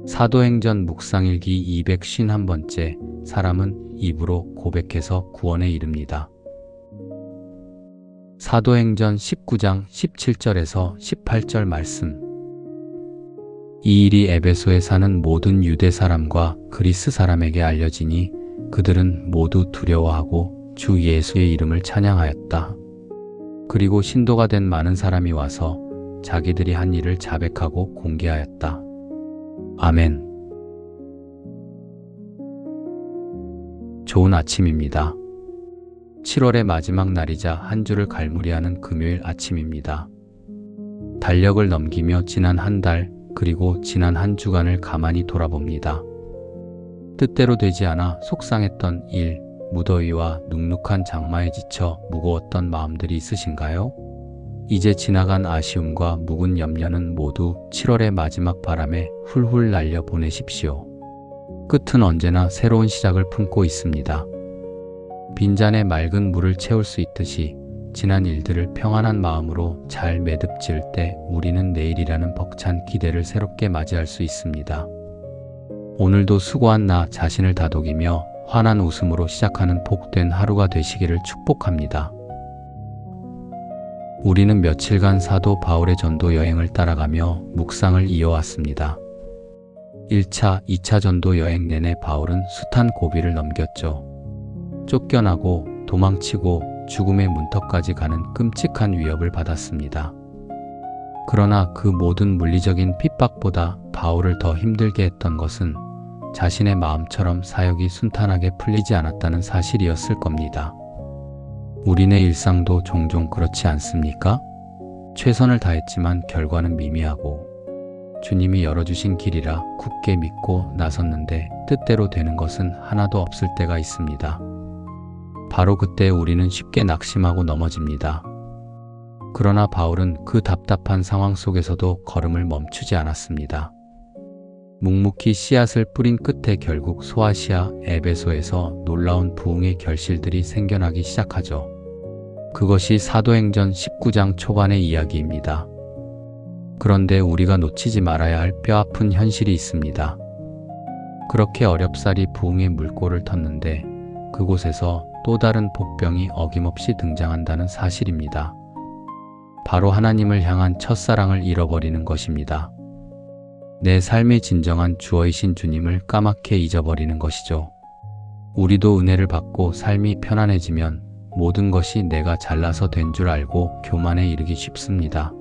사도행전 묵상일기 251번째. 사람은 입으로 고백해서 구원에 이릅니다. 사도행전 19장 17절에서 18절 말씀. 이 일이 에베소에 사는 모든 유대 사람과 그리스 사람에게 알려지니 그들은 모두 두려워하고 주 예수의 이름을 찬양하였다. 그리고 신도가 된 많은 사람이 와서 자기들이 한 일을 자백하고 공개하였다. 아멘. 좋은 아침입니다. 7월의 마지막 날이자 한 주를 갈무리하는 금요일 아침입니다. 달력을 넘기며 지난 한 달, 그리고 지난 한 주간을 가만히 돌아봅니다. 뜻대로 되지 않아 속상했던 일, 무더위와 눅눅한 장마에 지쳐 무거웠던 마음들이 있으신가요? 이제 지나간 아쉬움과 묵은 염려는 모두 7월의 마지막 바람에 훌훌 날려 보내십시오. 끝은 언제나 새로운 시작을 품고 있습니다. 빈잔에 맑은 물을 채울 수 있듯이 지난 일들을 평안한 마음으로 잘 매듭지을 때 우리는 내일이라는 벅찬 기대를 새롭게 맞이할 수 있습니다. 오늘도 수고한 나 자신을 다독이며 환한 웃음으로 시작하는 복된 하루가 되시기를 축복합니다. 우리는 며칠간 사도 바울의 전도 여행을 따라가며 묵상을 이어왔습니다. 1차, 2차 전도 여행 내내 바울은 숱한 고비를 넘겼죠. 쫓겨나고 도망치고 죽음의 문턱까지 가는 끔찍한 위협을 받았습니다. 그러나 그 모든 물리적인 핍박보다 바울을 더 힘들게 했던 것은 자신의 마음처럼 사역이 순탄하게 풀리지 않았다는 사실이었을 겁니다. 우리네 일상도 종종 그렇지 않습니까? 최선을 다했지만 결과는 미미하고 주님이 열어주신 길이라 굳게 믿고 나섰는데 뜻대로 되는 것은 하나도 없을 때가 있습니다. 바로 그때 우리는 쉽게 낙심하고 넘어집니다. 그러나 바울은 그 답답한 상황 속에서도 걸음을 멈추지 않았습니다. 묵묵히 씨앗을 뿌린 끝에 결국 소아시아 에베소에서 놀라운 부흥의 결실들이 생겨나기 시작하죠. 그것이 사도행전 19장 초반의 이야기입니다. 그런데 우리가 놓치지 말아야 할 뼈아픈 현실이 있습니다. 그렇게 어렵사리 부흥의 물꼬를 텄는데 그곳에서 또 다른 복병이 어김없이 등장한다는 사실입니다. 바로 하나님을 향한 첫사랑을 잃어버리는 것입니다. 내 삶의 진정한 주어이신 주님을 까맣게 잊어버리는 것이죠. 우리도 은혜를 받고 삶이 편안해지면 모든 것이 내가 잘나서 된 줄 알고 교만에 이르기 쉽습니다.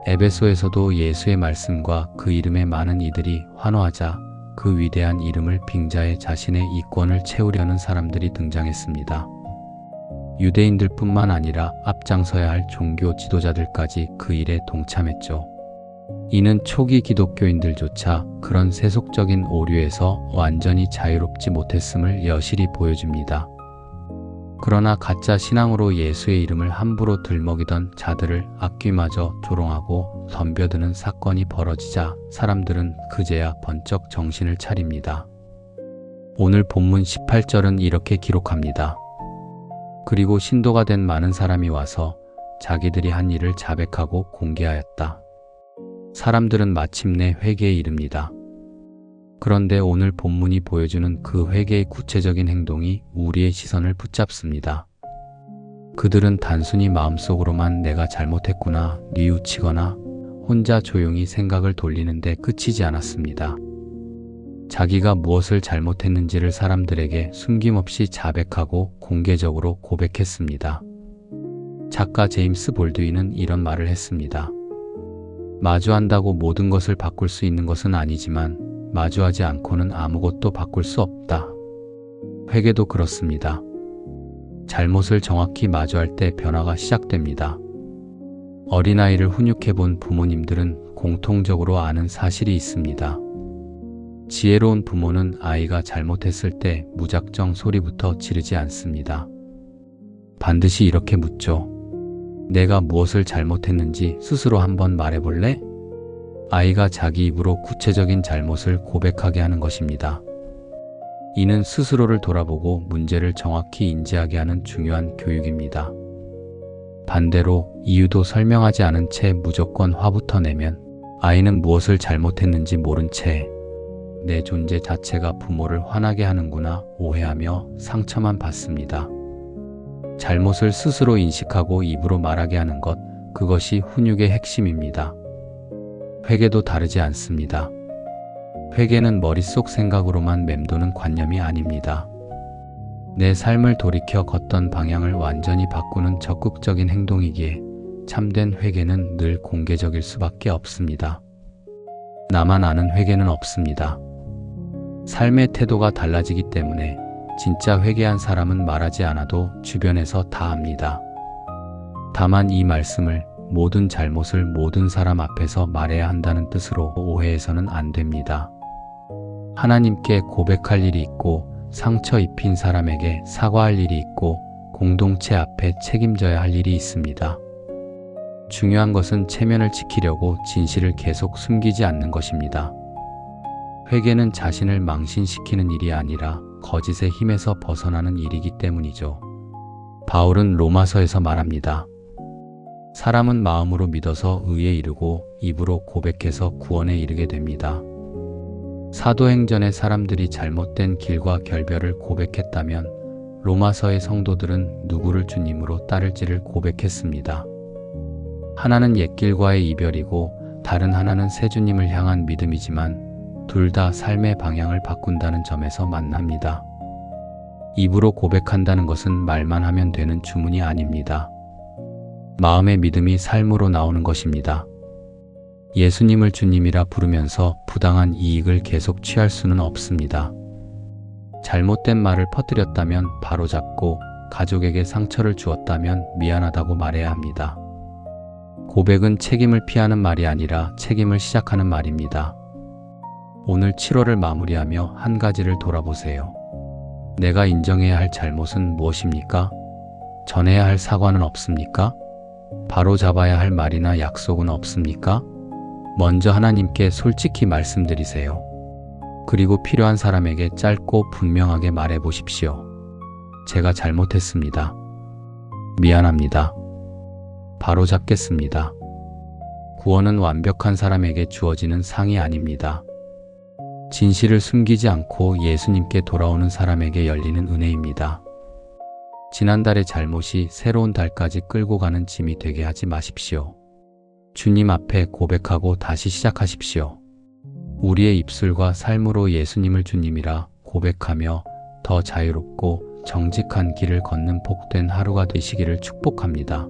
에베소에서도 예수의 말씀과 그 이름에 많은 이들이 환호하자 그 위대한 이름을 빙자해 자신의 이권을 채우려는 사람들이 등장했습니다. 유대인들뿐만 아니라 앞장서야 할 종교 지도자들까지 그 일에 동참했죠. 이는 초기 기독교인들조차 그런 세속적인 오류에서 완전히 자유롭지 못했음을 여실히 보여줍니다. 그러나 가짜 신앙으로 예수의 이름을 함부로 들먹이던 자들을 악귀마저 조롱하고 덤벼드는 사건이 벌어지자 사람들은 그제야 번쩍 정신을 차립니다. 오늘 본문 18절은 이렇게 기록합니다. 그리고 신도가 된 많은 사람이 와서 자기들이 한 일을 자백하고 공개하였다. 사람들은 마침내 회개에 이릅니다. 그런데 오늘 본문이 보여주는 그 회개의 구체적인 행동이 우리의 시선을 붙잡습니다. 그들은 단순히 마음속으로만 내가 잘못했구나 뉘우치거나 혼자 조용히 생각을 돌리는데 그치지 않았습니다. 자기가 무엇을 잘못했는지를 사람들에게 숨김없이 자백하고 공개적으로 고백했습니다. 작가 제임스 볼드윈은 이런 말을 했습니다. 마주한다고 모든 것을 바꿀 수 있는 것은 아니지만 마주하지 않고는 아무것도 바꿀 수 없다. 회개도 그렇습니다. 잘못을 정확히 마주할 때 변화가 시작됩니다. 어린아이를 훈육해본 부모님들은 공통적으로 아는 사실이 있습니다. 지혜로운 부모는 아이가 잘못했을 때 무작정 소리부터 지르지 않습니다. 반드시 이렇게 묻죠. 내가 무엇을 잘못했는지 스스로 한번 말해볼래? 아이가 자기 입으로 구체적인 잘못을 고백하게 하는 것입니다. 이는 스스로를 돌아보고 문제를 정확히 인지하게 하는 중요한 교육입니다. 반대로 이유도 설명하지 않은 채 무조건 화부터 내면 아이는 무엇을 잘못했는지 모른 채 내 존재 자체가 부모를 화나게 하는구나 오해하며 상처만 받습니다. 잘못을 스스로 인식하고 입으로 말하게 하는 것, 그것이 훈육의 핵심입니다. 회개도 다르지 않습니다. 회개는 머릿속 생각으로만 맴도는 관념이 아닙니다. 내 삶을 돌이켜 걷던 방향을 완전히 바꾸는 적극적인 행동이기에 참된 회개는 늘 공개적일 수밖에 없습니다. 나만 아는 회개는 없습니다. 삶의 태도가 달라지기 때문에 진짜 회개한 사람은 말하지 않아도 주변에서 다 압니다. 다만 이 말씀을 모든 잘못을 모든 사람 앞에서 말해야 한다는 뜻으로 오해해서는 안 됩니다. 하나님께 고백할 일이 있고 상처 입힌 사람에게 사과할 일이 있고 공동체 앞에 책임져야 할 일이 있습니다. 중요한 것은 체면을 지키려고 진실을 계속 숨기지 않는 것입니다. 회개는 자신을 망신시키는 일이 아니라 거짓의 힘에서 벗어나는 일이기 때문이죠. 바울은 로마서에서 말합니다. 사람은 마음으로 믿어서 의에 이르고 입으로 고백해서 구원에 이르게 됩니다. 사도행전의 사람들이 잘못된 길과 결별을 고백했다면 로마서의 성도들은 누구를 주님으로 따를지를 고백했습니다. 하나는 옛길과의 이별이고 다른 하나는 새 주님을 향한 믿음이지만 둘 다 삶의 방향을 바꾼다는 점에서 만납니다. 입으로 고백한다는 것은 말만 하면 되는 주문이 아닙니다. 마음의 믿음이 삶으로 나오는 것입니다. 예수님을 주님이라 부르면서 부당한 이익을 계속 취할 수는 없습니다. 잘못된 말을 퍼뜨렸다면 바로잡고 가족에게 상처를 주었다면 미안하다고 말해야 합니다. 고백은 책임을 피하는 말이 아니라 책임을 시작하는 말입니다. 오늘 7월을 마무리하며 한 가지를 돌아보세요. 내가 인정해야 할 잘못은 무엇입니까? 전해야 할 사과는 없습니까? 바로잡아야 할 말이나 약속은 없습니까? 먼저 하나님께 솔직히 말씀드리세요. 그리고 필요한 사람에게 짧고 분명하게 말해 보십시오. 제가 잘못했습니다. 미안합니다. 바로잡겠습니다. 구원은 완벽한 사람에게 주어지는 상이 아닙니다. 진실을 숨기지 않고 예수님께 돌아오는 사람에게 열리는 은혜입니다. 지난달의 잘못이 새로운 달까지 끌고 가는 짐이 되게 하지 마십시오. 주님 앞에 고백하고 다시 시작하십시오. 우리의 입술과 삶으로 예수님을 주님이라 고백하며 더 자유롭고 정직한 길을 걷는 복된 하루가 되시기를 축복합니다.